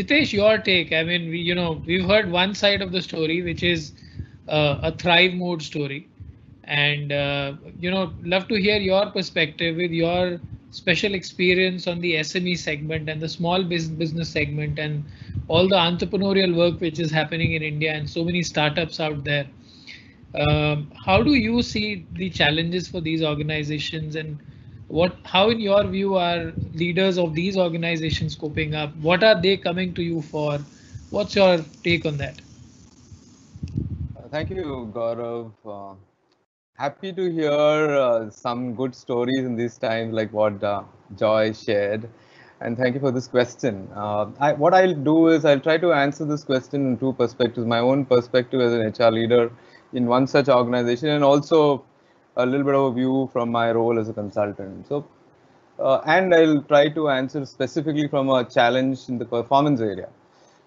Jithesh, your take. I mean, we've heard one side of the story, which is a thrive mode story, and love to hear your perspective with your special experience on the SME segment and the small business segment and all the entrepreneurial work which is happening in India and so many startups out there. How do you see the challenges for these organizations, and how in your view are leaders of these organizations coping up? What are they coming to you for? What's your take on that? Thank you, Gaurav. Happy to hear some good stories in these times, like what Joy shared. And thank you for this question. What I'll do is I'll try to answer this question in two perspectives. My own perspective as an HR leader in one such organization, and also a little bit of a view from my role as a consultant. So, and I'll try to answer specifically from a challenge in the performance area.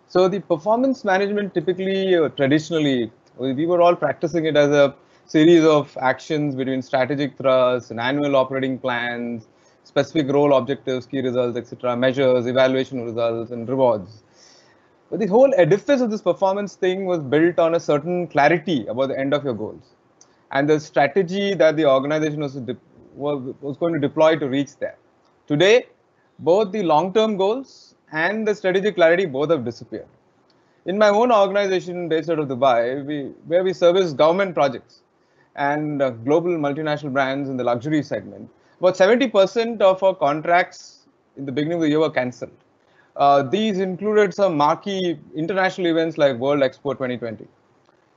So the performance management typically, traditionally, we were all practicing it as a series of actions between strategic thrusts and annual operating plans, specific role objectives, key results, etc., measures, evaluation results, and rewards. But the whole edifice of this performance thing was built on a certain clarity about the end of your goals and the strategy that the organization was going to deploy to reach there. Today, both the long-term goals and the strategic clarity both have disappeared. In my own organization based out of Dubai, where we service government projects and global multinational brands in the luxury segment, about 70% of our contracts in the beginning of the year were cancelled. These included some marquee international events like World Expo 2020.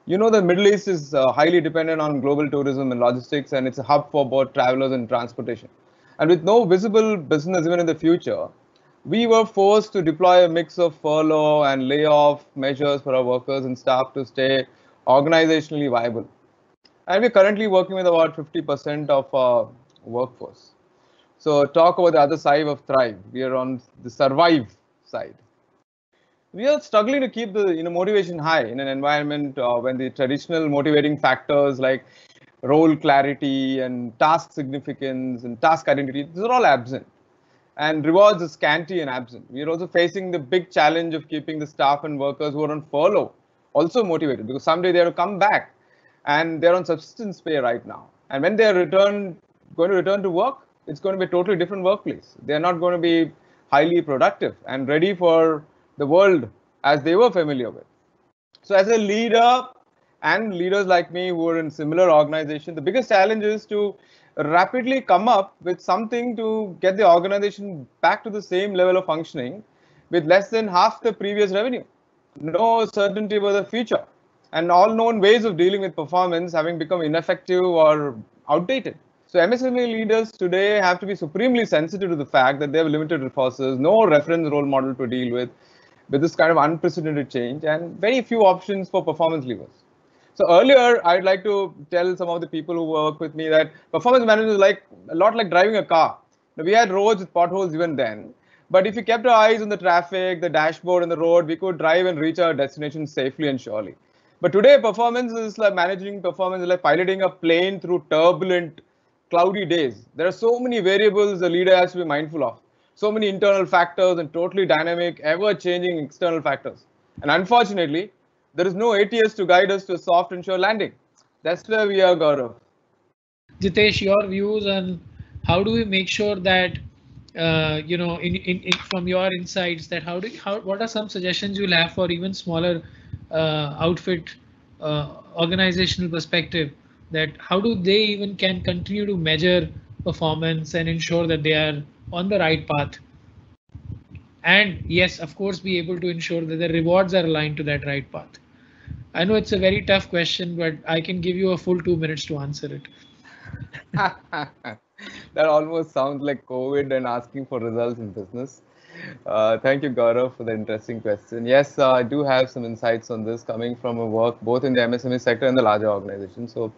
You know, the Middle East is highly dependent on global tourism and logistics, and it's a hub for both travelers and transportation. And with no visible business even in the future, we were forced to deploy a mix of furlough and layoff measures for our workers and staff to stay organizationally viable. And we're currently working with about 50% of our workforce. So talk about the other side of thrive. We are on the survive side. We are struggling to keep the motivation high in an environment when the traditional motivating factors like role clarity and task significance and task identity, these are all absent. And rewards are scanty and absent. We are also facing the big challenge of keeping the staff and workers who are on furlough also motivated, because someday they have to come back and they're on subsistence pay right now. And when they are going to return to work, it's going to be a totally different workplace. They're not going to be highly productive and ready for the world as they were familiar with. So as a leader and leaders like me who are in similar organizations, the biggest challenge is to rapidly come up with something to get the organization back to the same level of functioning with less than half the previous revenue. No certainty about the future, and all known ways of dealing with performance having become ineffective or outdated. So MSME leaders today have to be supremely sensitive to the fact that they have limited resources, no reference role model to deal with this kind of unprecedented change, and very few options for performance levers. So earlier, I'd like to tell some of the people who work with me that performance management is like a lot like driving a car. Now, we had roads with potholes even then, but if we kept our eyes on the traffic, the dashboard, and the road, we could drive and reach our destination safely and surely. But today, performance is like managing performance is like piloting a plane through turbulent, cloudy days. There are so many variables the leader has to be mindful of. So many internal factors and totally dynamic, ever-changing external factors. And unfortunately, there is no ATS to guide us to a soft and sure landing. That's where we are, Gaurav. Jithesh, your views on how do we make sure that from your insights, that what are some suggestions you'll have for even smaller outfit organizational perspective, that how do they even can continue to measure performance and ensure that they are on the right path, and yes, of course, be able to ensure that the rewards are aligned to that right path? I know it's a very tough question, but I can give you a full 2 minutes to answer it. That almost sounds like COVID and asking for results in business. Thank you, Gaurav, for the interesting question. Yes, I do have some insights on this coming from a work both in the MSME sector and the larger organization. So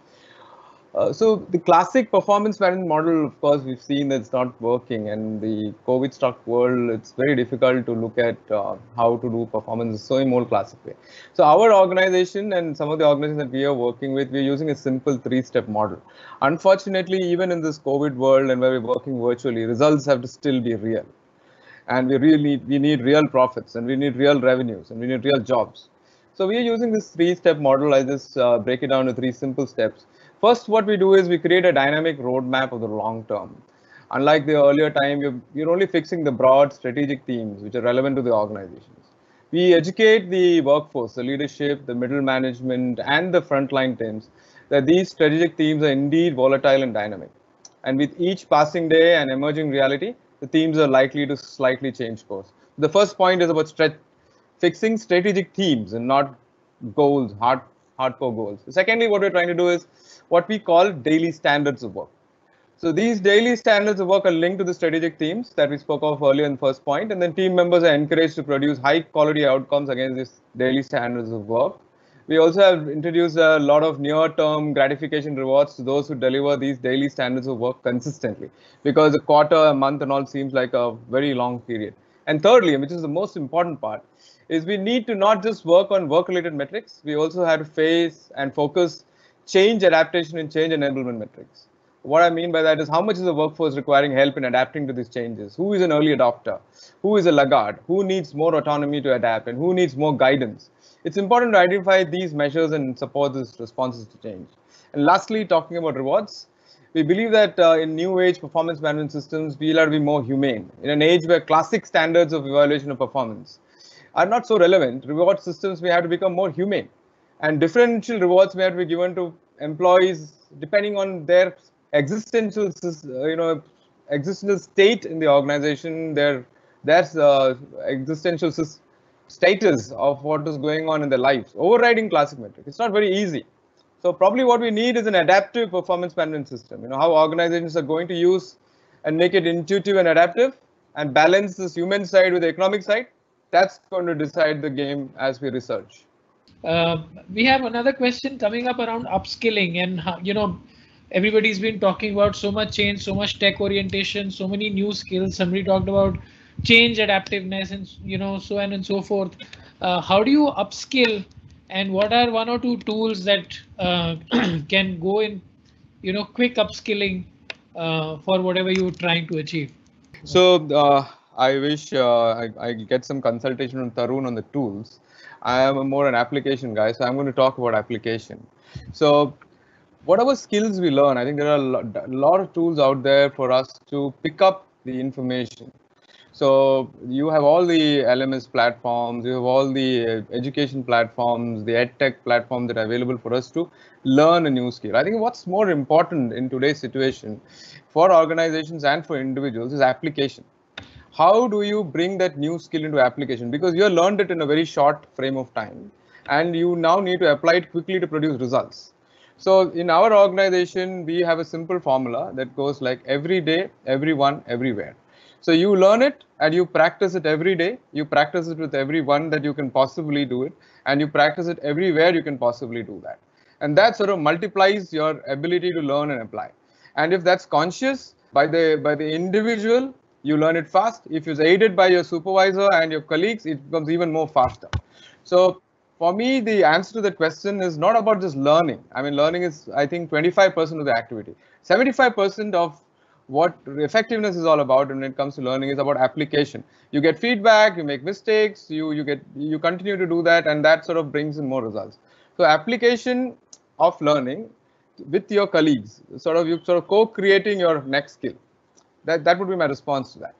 the classic performance management model, of course, we've seen that it's not working, and the COVID-struck world, it's very difficult to look at how to do performance in so more classic way. So our organization and some of the organizations that we are working with, we're using a simple 3-step model. Unfortunately, even in this COVID world and where we're working virtually, results have to still be real. and we need real profits, and we need real revenues, and we need real jobs. So we are using this 3-step model. I just break it down to 3 simple steps. First, what we do is we create a dynamic roadmap of the long term. Unlike the earlier time, you're only fixing the broad strategic themes which are relevant to the organizations. We educate the workforce, the leadership, the middle management, and the frontline teams that these strategic themes are indeed volatile and dynamic. And with each passing day and emerging reality, the themes are likely to slightly change course. The first point is about fixing strategic themes and not goals, hardcore goals. Secondly, what we're trying to do is what we call daily standards of work. So these daily standards of work are linked to the strategic themes that we spoke of earlier in the first point, and then team members are encouraged to produce high quality outcomes against these daily standards of work. We also have introduced a lot of near-term gratification rewards to those who deliver these daily standards of work consistently, because a quarter, a month and all seems like a very long period. And thirdly, which is the most important part, is we need to not just work on work-related metrics, we also have to face and focus change adaptation and change enablement metrics. What I mean by that is how much is the workforce requiring help in adapting to these changes? Who is an early adopter? Who is a laggard? Who needs more autonomy to adapt? And who needs more guidance? It's important to identify these measures and support these responses to change. And lastly, talking about rewards, we believe that in new age performance management systems, we'll have to be more humane. In an age where classic standards of evaluation of performance are not so relevant, reward systems may have to become more humane. And differential rewards may have to be given to employees depending on their existential state in the organization, their existential status of what is going on in their lives, overriding classic metric. It's not very easy. So probably what we need is an adaptive performance management system. How organizations are going to use and make it intuitive and adaptive and balance this human side with the economic side. That's going to decide the game as we research. We have another question coming up around upskilling, and everybody's been talking about so much change, so much tech orientation, so many new skills. Somebody talked about change, adaptiveness, and so on and so forth. How do you upskill, and what are 1 or 2 tools that can go in quick upskilling for whatever you're trying to achieve? So I wish I get some consultation from Tarun on the tools. I am more an application guy, so I'm going to talk about application. So whatever skills we learn, I think there are a lot of tools out there for us to pick up the information. So you have all the LMS platforms, you have all the education platforms, the EdTech platforms that are available for us to learn a new skill. I think what's more important in today's situation for organizations and for individuals is application. How do you bring that new skill into application? Because you have learned it in a very short frame of time, and you now need to apply it quickly to produce results. So in our organization, we have a simple formula that goes like every day, everyone, everywhere. So you learn it and you practice it every day. You practice it with everyone that you can possibly do it, and you practice it everywhere you can possibly do that. And that sort of multiplies your ability to learn and apply. And if that's conscious by the individual, you learn it fast. If it's aided by your supervisor and your colleagues, it becomes even more faster. So for me, the answer to that question is not about just learning. I mean, learning is, I think, 25% of the activity. 75% of what effectiveness is all about when it comes to learning is about application. You get feedback, you make mistakes, you continue to do that, and that sort of brings in more results. So application of learning with your colleagues, you co-creating your next skill. That would be my response to that.